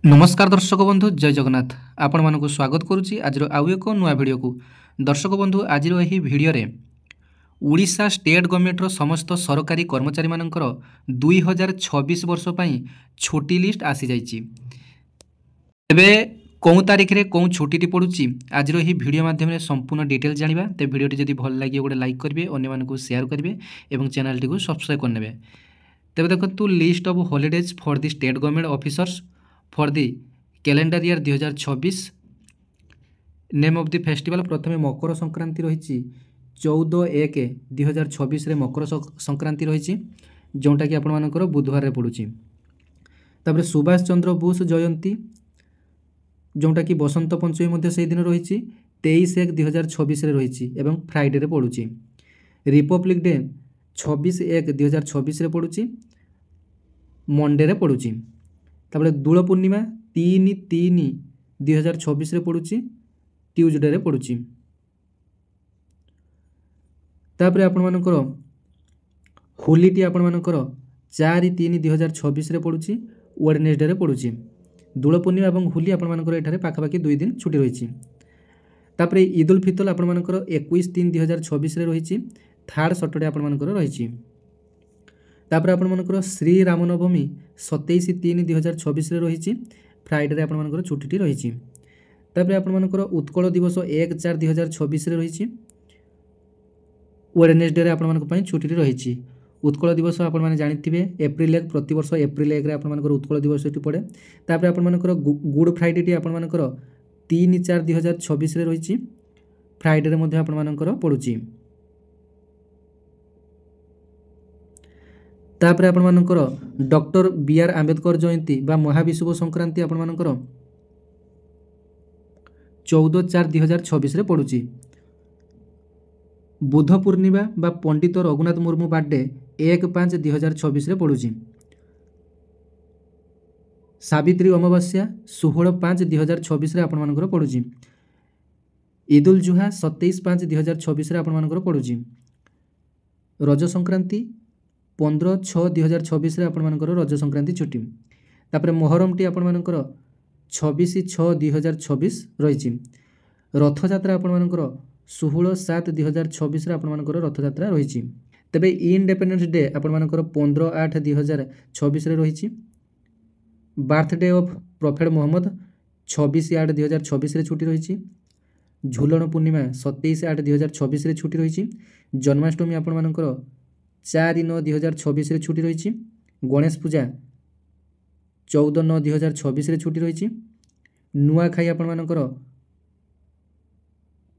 नमस्कार दर्शक बंधु जय जगन्नाथ आपण मानक स्वागत करुच्ची आज आउ एक नुआ भिडियो को दर्शक बंधु आज यही भिडियो उड़ीसा स्टेट गवर्नमेंटर समस्त सरकारी कर्मचारी मानकर 2026 वर्ष पई छुट्टी लिस्ट आसी जाइए। तेबे कौन तारीख रे कौन छुट्टी पड़ुची आज यही भिडियो माध्यम संपूर्ण डिटेल जानिबा। ते भिडियोटी जदि भल लगे गोटे लाइक करेंगे, अन्य मानक शेयर करेंगे और चैनल टी सब्सक्राइब करने। तेबे देखो list of holidays for the state government officers for the calendar year 2026। Name of the festival प्रथम मकर संक्रांति रही 14/1/2026 रे मकर संक्रांति रही जोटा कि आपण मानकर बुधवार रे पड़ुची। तापर सुभाष चंद्र बोस जयंती जोटा कि बसंत पंचमी मध्य से दिन रही 23/1/2026 रे रही एवं फ्राइडे रे पड़ुची। रिपब्लिक डे 26/1/2026 रे पड़ुची मंडे रे पड़ुची। तापर दोल पूर्णिमा 3/3/2026 रे पड़ुची ट्यूजडे रे पड़ुची। तापर आपण मानकर होलीटी आपण मानकर 4/3/2026 रे पड़ुची वेडनेसडे रे पड़ुची। दोल पूर्णिमा और होली आपण मानकर एठारे पाखापाखि 2 दिन छुट्टी रही। तापर ईद उल फितर आपण मानकर 21/3/2026 रे रही थर्ड सैटरडे आपण मानकर रही। तापर आपण मानकर श्री रामनवमी 27/3/2026 रे रही फ्राइडे रे आपण मानकर छुट्टी रही। तापर आपण मानकर उत्कल दिवस 1/4/2026 रे रही वेडनेसडे रे आपण मानक पई छुट्टी रही। उत्कल दिवस आपण माने जानिथिबे एप्रिल 1 प्रति वर्ष एप्रिल 1 रे आपण मानकर उत्कल दिवस टी पड़े। तापर आपण मानकर गुड फ्राइडे टी आपण मानकर 3/4/2026 रे रही फ्राइडे रे मध्ये आपण मानकर पड़ुची। तापर आपण मानकर डॉक्टर बी.आर. आंबेडकर जयंती बा महाविषुव संक्रांति आपण मानकर 14/4/2026 रे पड़ुची। बुध पूर्णिमा बा पंडित रघुनाथ मुर्मू बर्थडे 1/5/2026 रे पड़ुची। सावित्री अमावास्या 16/5/2026 रे आपण मानकर पड़ुची। ईद उल जुहा 27/5/2026 रे आपण मानकर पड़ुची। रज संक्रांति 15/6/2026 रे आपण मानकर रज संक्रांति छुट्टी। तापर मोहरम टी आपण मानकर 26/6/2026 रही। रथ यात्रा आपण मानकर 16/7/2026 रे आपण मानकर रथ यात्रा रही। तबे इंडिपेंडेंस डे आपण मानकर 15/8/2026 रे रही। बर्थडे ऑफ प्रॉफेट मोहम्मद 26/8/2026 रे छुट्टी रही। झूलन पूर्णिमा 27/8/2026 रे छुट्टी रही। जन्माष्टमी आपण मानकर 4/9/2026 रे छुट्टी रही। गणेश पूजा 14/9/2026 रे छुट्टी रही। नुआखाई आपण मानकर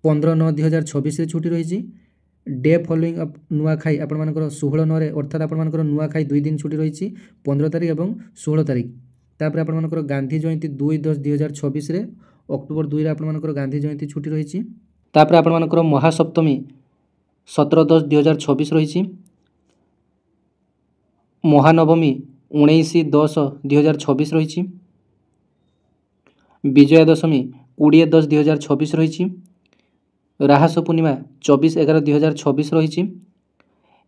15/9/2026 रे छुट्टी रही। डे फॉलोइंग अप नुआखाई आपण मानकर 16/9 रे अर्थात आपण मानकर नुआखाई 2 दिन छुट्टी रही 15 तारीख और 16 तारीख। तापर आपण मानकर गांधी जयंती 2/10/2026 रे अक्टोबर 2 रे आपण मानकर गांधी जयंती छुट्टी रही। तापर आपण मानकर महासप्तमी 17/10/2026 रही। महानवमी 19/10/2026 रही। विजया दशमी 20/10/2026 रही। राहस पूर्णिमा 24/11/2026 रही।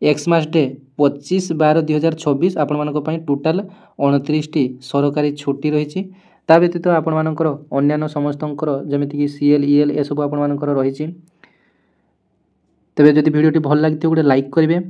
एक्समास डे 25/12/2026 आपण मानक पई टोटाल 29टी सरकारी छुट्टी रही। ता व्यतीत आपण मानकर अन्यान्य समस्तंकर जेमिति कि सीएल ईएल ए सब आपण मानकर रही। तबे जदि वीडियोटी भल लागिथि गोटे लाइक करिवे।